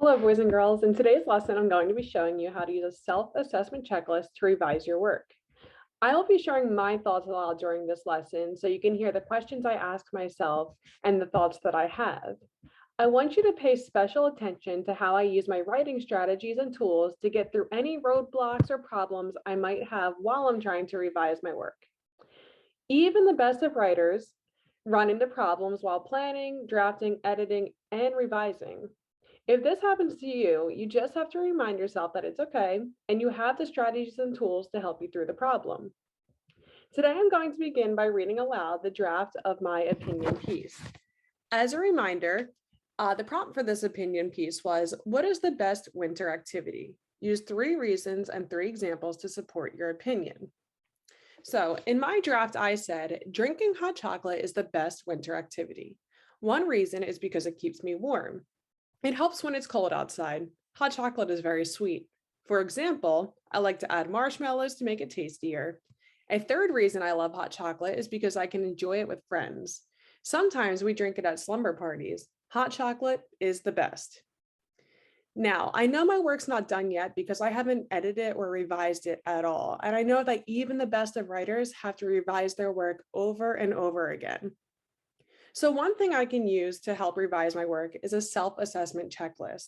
Hello, boys and girls. In today's lesson, I'm going to be showing you how to use a self-assessment checklist to revise your work. I will be sharing my thoughts aloud during this lesson so you can hear the questions I ask myself and the thoughts that I have. I want you to pay special attention to how I use my writing strategies and tools to get through any roadblocks or problems I might have while I'm trying to revise my work. Even the best of writers run into problems while planning, drafting, editing, and revising. If this happens to you, you just have to remind yourself that it's okay and you have the strategies and tools to help you through the problem. Today, I'm going to begin by reading aloud the draft of my opinion piece. As a reminder, the prompt for this opinion piece was, what is the best winter activity? Use 3 reasons and 3 examples to support your opinion. So in my draft, I said, drinking hot chocolate is the best winter activity. One reason is because it keeps me warm. It helps when it's cold outside. Hot chocolate is very sweet. For example, I like to add marshmallows to make it tastier. A third reason I love hot chocolate is because I can enjoy it with friends. Sometimes we drink it at slumber parties. Hot chocolate is the best. Now, I know my work's not done yet because I haven't edited or revised it at all. And I know that even the best of writers have to revise their work over and over again. So one thing I can use to help revise my work is a self-assessment checklist.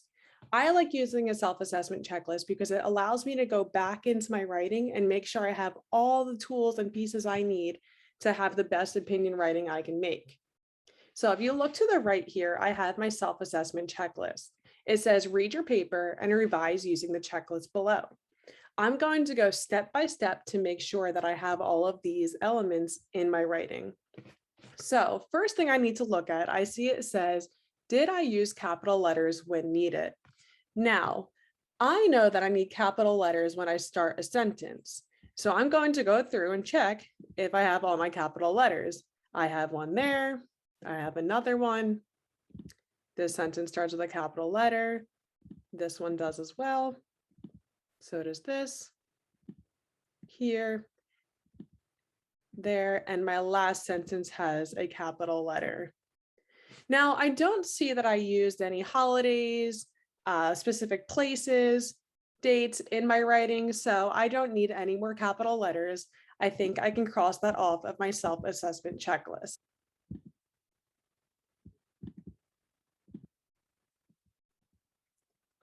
I like using a self-assessment checklist because it allows me to go back into my writing and make sure I have all the tools and pieces I need to have the best opinion writing I can make. So if you look to the right here, I have my self-assessment checklist. It says read your paper and revise using the checklist below. I'm going to go step by step to make sure that I have all of these elements in my writing. So first thing I need to look at, I see it says, did I use capital letters when needed? Now, I know that I need capital letters when I start a sentence. So I'm going to go through and check if I have all my capital letters. I have one there. I have another one. This sentence starts with a capital letter. This one does as well. So does this. Here. There, and my last sentence has a capital letter. Now, I don't see that I used any holidays, specific places, dates in my writing, so I don't need any more capital letters. I think I can cross that off of my self-assessment checklist.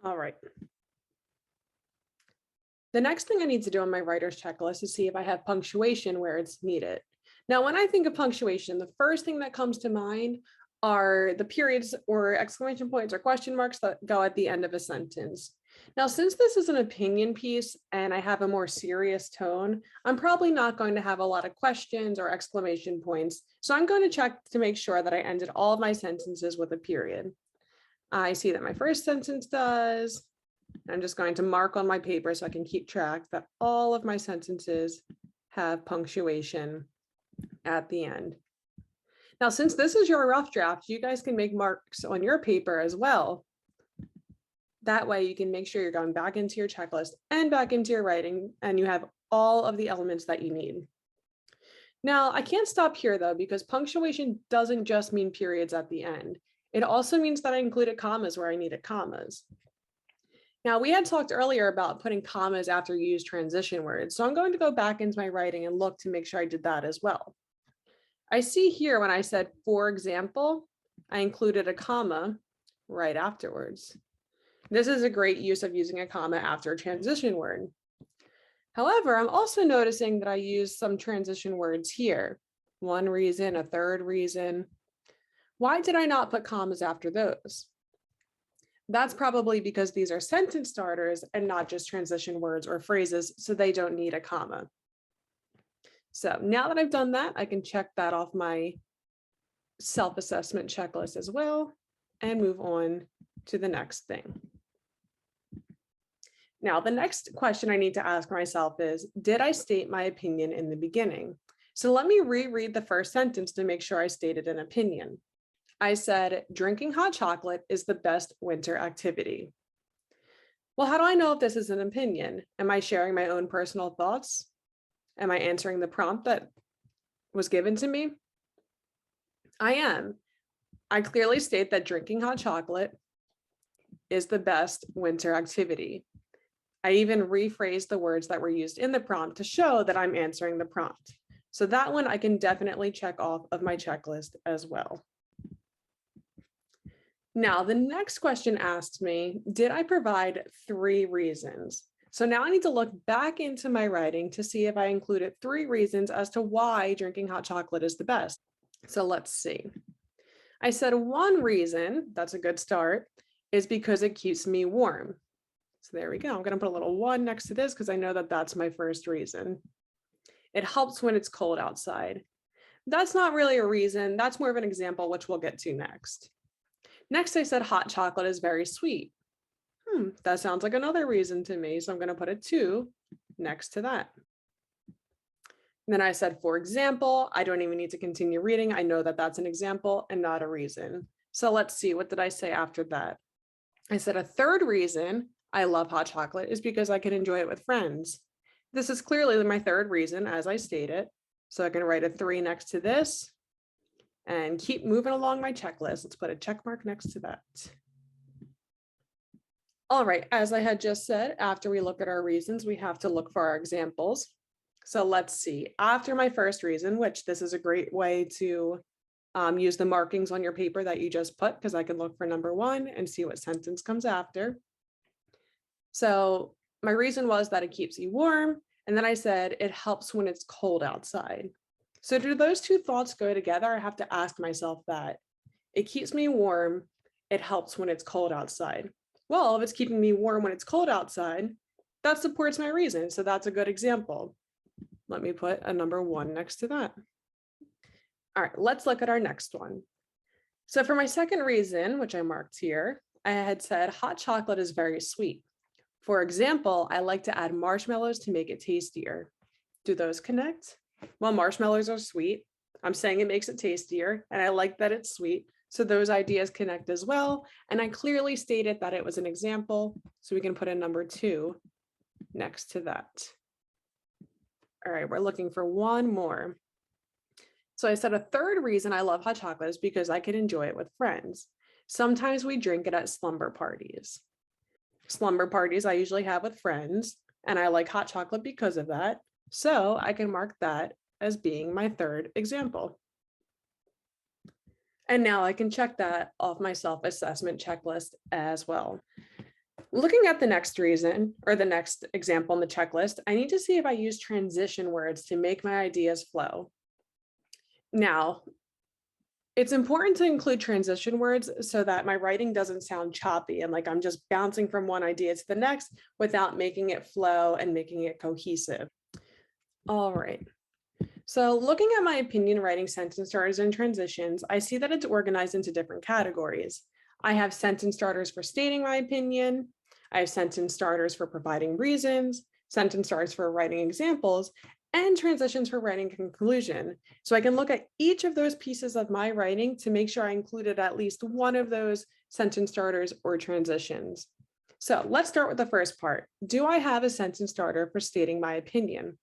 All right. The next thing I need to do on my writer's checklist is see if I have punctuation where it's needed. Now, when I think of punctuation, the first thing that comes to mind are the periods or exclamation points or question marks that go at the end of a sentence. Now, since this is an opinion piece and I have a more serious tone, I'm probably not going to have a lot of questions or exclamation points. So I'm going to check to make sure that I ended all of my sentences with a period. I see that my first sentence does. I'm just going to mark on my paper so I can keep track that all of my sentences have punctuation at the end. Now, since this is your rough draft, you guys can make marks on your paper as well. That way you can make sure you're going back into your checklist and back into your writing and you have all of the elements that you need. Now, I can't stop here though, because punctuation doesn't just mean periods at the end. It also means that I included commas where I needed commas. Now, we had talked earlier about putting commas after you use transition words, so I'm going to go back into my writing and look to make sure I did that as well. I see here when I said, for example, I included a comma right afterwards. This is a great use of using a comma after a transition word. However, I'm also noticing that I use some transition words here. One reason, a third reason. Why did I not put commas after those? That's probably because these are sentence starters and not just transition words or phrases, so they don't need a comma. So now that I've done that, I can check that off my self-assessment checklist as well and move on to the next thing. Now, the next question I need to ask myself is, did I state my opinion in the beginning? So let me reread the first sentence to make sure I stated an opinion. I said, drinking hot chocolate is the best winter activity. Well, how do I know if this is an opinion? Am I sharing my own personal thoughts? Am I answering the prompt that was given to me? I am. I clearly state that drinking hot chocolate is the best winter activity. I even rephrased the words that were used in the prompt to show that I'm answering the prompt. So that one I can definitely check off of my checklist as well. Now, the next question asks me, did I provide 3 reasons? So now I need to look back into my writing to see if I included 3 reasons as to why drinking hot chocolate is the best. So let's see. I said one reason, that's a good start, is because it keeps me warm. So there we go. I'm going to put a little 1 next to this because I know that that's my first reason. It helps when it's cold outside. That's not really a reason. That's more of an example, which we'll get to next. Next, I said hot chocolate is very sweet. That sounds like another reason to me. So I'm going to put a 2 next to that. And then I said, for example, I don't even need to continue reading. I know that that's an example and not a reason. So let's see, what did I say after that? I said a third reason I love hot chocolate is because I can enjoy it with friends. This is clearly my third reason, as I stated. So I can write a 3 next to this and keep moving along my checklist. Let's put a check mark next to that. All right, as I had just said, after we look at our reasons, we have to look for our examples. So let's see, after my first reason, which this is a great way to use the markings on your paper that you just put, because I can look for number 1 and see what sentence comes after. So my reason was that it keeps you warm. And then I said, it helps when it's cold outside. So do those 2 thoughts go together? I have to ask myself that. It keeps me warm. It helps when it's cold outside. Well, if it's keeping me warm when it's cold outside, that supports my reason. So that's a good example. Let me put a number 1 next to that. All right, let's look at our next one. So for my second reason, which I marked here, I had said hot chocolate is very sweet. For example, I like to add marshmallows to make it tastier. Do those connect? Well, marshmallows are sweet. I'm saying it makes it tastier, and I like that it's sweet. So those ideas connect as well. And I clearly stated that it was an example, so we can put a number 2 next to that. All right, we're looking for 1 more. So I said a third reason I love hot chocolate is because I can enjoy it with friends. Sometimes we drink it at slumber parties. Slumber parties I usually have with friends, and I like hot chocolate because of that. So I can mark that as being my third example. And now I can check that off my self-assessment checklist as well. Looking at the next reason or the next example in the checklist, I need to see if I use transition words to make my ideas flow. Now, it's important to include transition words so that my writing doesn't sound choppy and like I'm just bouncing from one idea to the next without making it flow and making it cohesive. All right. So looking at my opinion writing sentence starters and transitions, I see that it's organized into different categories. I have sentence starters for stating my opinion. I have sentence starters for providing reasons, sentence starters for writing examples, and transitions for writing conclusion. So I can look at each of those pieces of my writing to make sure I included at least one of those sentence starters or transitions. So let's start with the first part. Do I have a sentence starter for stating my opinion?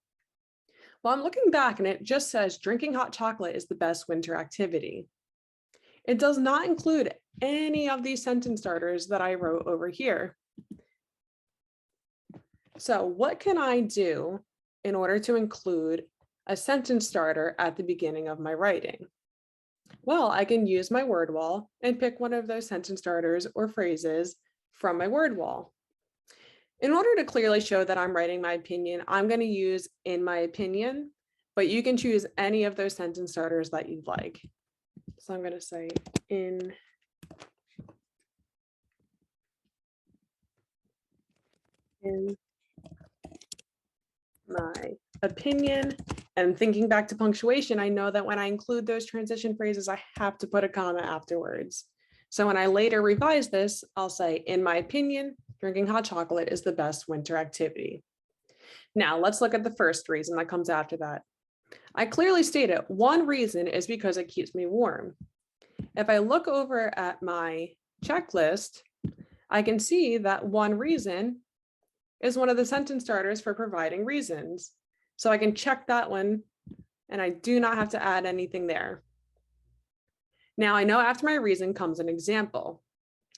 Well, I'm looking back and it just says drinking hot chocolate is the best winter activity. It does not include any of these sentence starters that I wrote over here. So what can I do in order to include a sentence starter at the beginning of my writing? Well, I can use my word wall and pick one of those sentence starters or phrases from my word wall. In order to clearly show that I'm writing my opinion, I'm going to use in my opinion, but you can choose any of those sentence starters that you'd like. So I'm going to say in my opinion. And thinking back to punctuation, I know that when I include those transition phrases, I have to put a comma afterwards. So when I later revise this, I'll say, in my opinion, drinking hot chocolate is the best winter activity. Now let's look at the first reason that comes after that. I clearly stated one reason is because it keeps me warm. If I look over at my checklist, I can see that one reason is one of the sentence starters for providing reasons. So I can check that one and I do not have to add anything there. Now I know after my reason comes an example.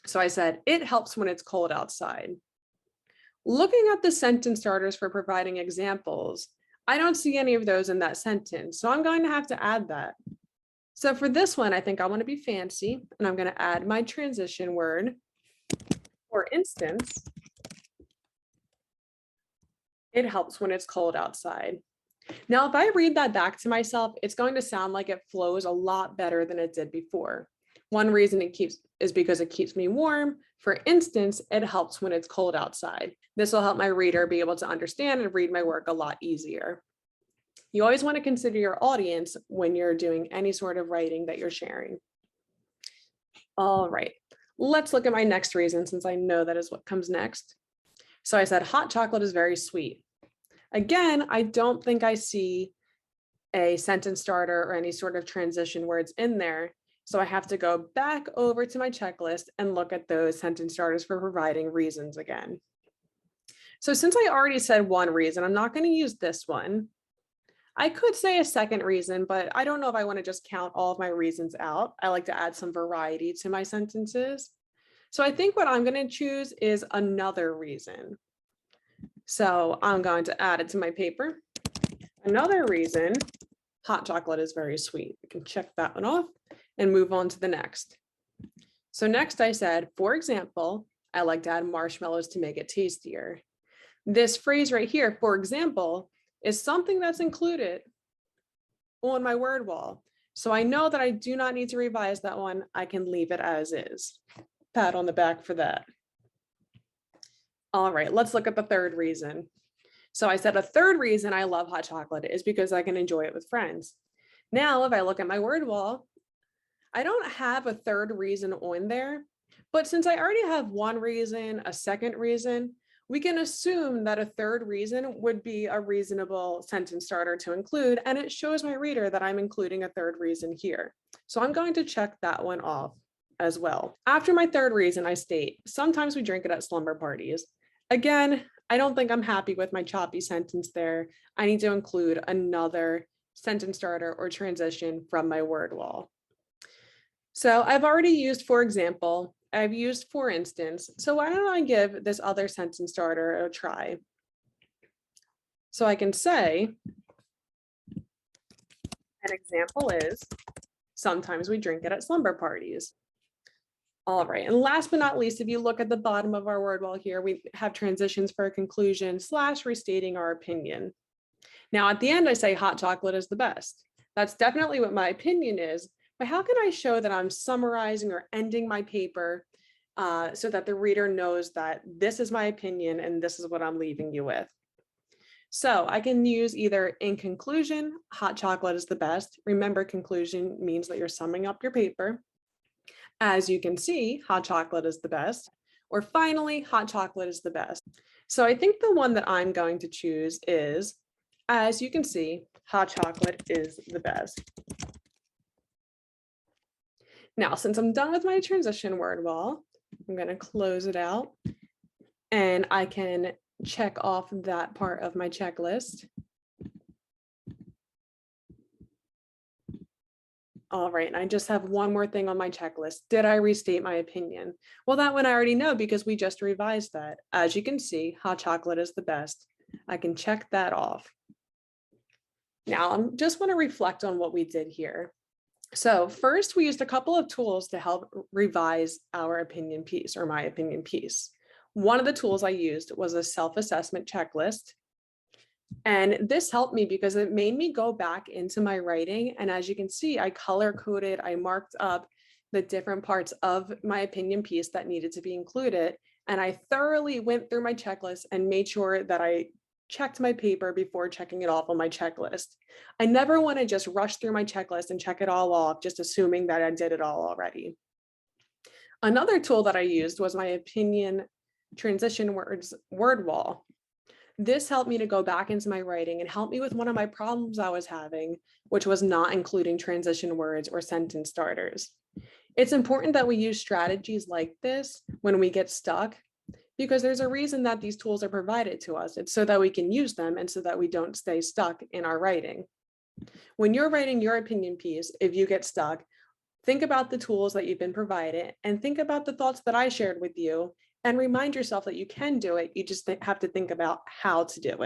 So I said, it helps when it's cold outside. Looking at the sentence starters for providing examples, I don't see any of those in that sentence, so I'm going to have to add that. So for this one, I think I want to be fancy, and I'm going to add my transition word. For instance, it helps when it's cold outside. Now, if I read that back to myself, it's going to sound like it flows a lot better than it did before. One reason it keeps is because it keeps me warm. For instance, it helps when it's cold outside. This will help my reader be able to understand and read my work a lot easier. You always want to consider your audience when you're doing any sort of writing that you're sharing. All right, let's look at my next reason since I know that is what comes next. So I said hot chocolate is very sweet. Again, I don't think I see a sentence starter or any sort of transition words in there. So I have to go back over to my checklist and look at those sentence starters for providing reasons again. So since I already said one reason, I'm not going to use this one. I could say a second reason, but I don't know if I want to just count all of my reasons out. I like to add some variety to my sentences. So I think what I'm going to choose is another reason. So I'm going to add it to my paper. Another reason, hot chocolate is very sweet. We can check that one off and move on to the next. So next I said, for example, I like to add marshmallows to make it tastier. This phrase right here, for example, is something that's included on my word wall. So I know that I do not need to revise that one. I can leave it as is. Pat on the back for that. All right, let's look at the third reason. So I said a third reason I love hot chocolate is because I can enjoy it with friends. Now, if I look at my word wall, I don't have a third reason on there, but since I already have one reason, a second reason, we can assume that a third reason would be a reasonable sentence starter to include, and it shows my reader that I'm including a third reason here. So I'm going to check that one off as well. After my third reason, I state, sometimes we drink it at slumber parties. Again, I don't think I'm happy with my choppy sentence there. I need to include another sentence starter or transition from my word wall. So I've already used, for example, I've used for instance, so why don't I give this other sentence starter a try? So I can say, an example is, sometimes we drink it at slumber parties. All right, and last but not least, if you look at the bottom of our word wall here, we have transitions for a conclusion / restating our opinion. Now at the end, I say hot chocolate is the best. That's definitely what my opinion is, but how can I show that I'm summarizing or ending my paper so that the reader knows that this is my opinion and this is what I'm leaving you with? So I can use either in conclusion, hot chocolate is the best. Remember, conclusion means that you're summing up your paper. As you can see, hot chocolate is the best. Or finally, hot chocolate is the best. So I think the one that I'm going to choose is, as you can see, hot chocolate is the best. Now, since I'm done with my transition word wall, I'm going to close it out and I can check off that part of my checklist. All right, and I just have one more thing on my checklist. Did I restate my opinion? Well, that one I already know because we just revised that. As you can see, hot chocolate is the best. I can check that off. Now, I just want to reflect on what we did here. So first, we used a couple of tools to help revise our opinion piece or my opinion piece. One of the tools I used was a self-assessment checklist. And this helped me because it made me go back into my writing. And as you can see, I color coded, I marked up the different parts of my opinion piece that needed to be included. And I thoroughly went through my checklist and made sure that I checked my paper before checking it off on my checklist. I never want to just rush through my checklist and check it all off, just assuming that I did it all already. Another tool that I used was my opinion transition words word wall. This helped me to go back into my writing and help me with one of my problems I was having, which was not including transition words or sentence starters. It's important that we use strategies like this when we get stuck, because there's a reason that these tools are provided to us. It's so that we can use them and so that we don't stay stuck in our writing. When you're writing your opinion piece, if you get stuck, Think about the tools that you've been provided and think about the thoughts that I shared with you and remind yourself that you can do it. You just have to think about how to do it.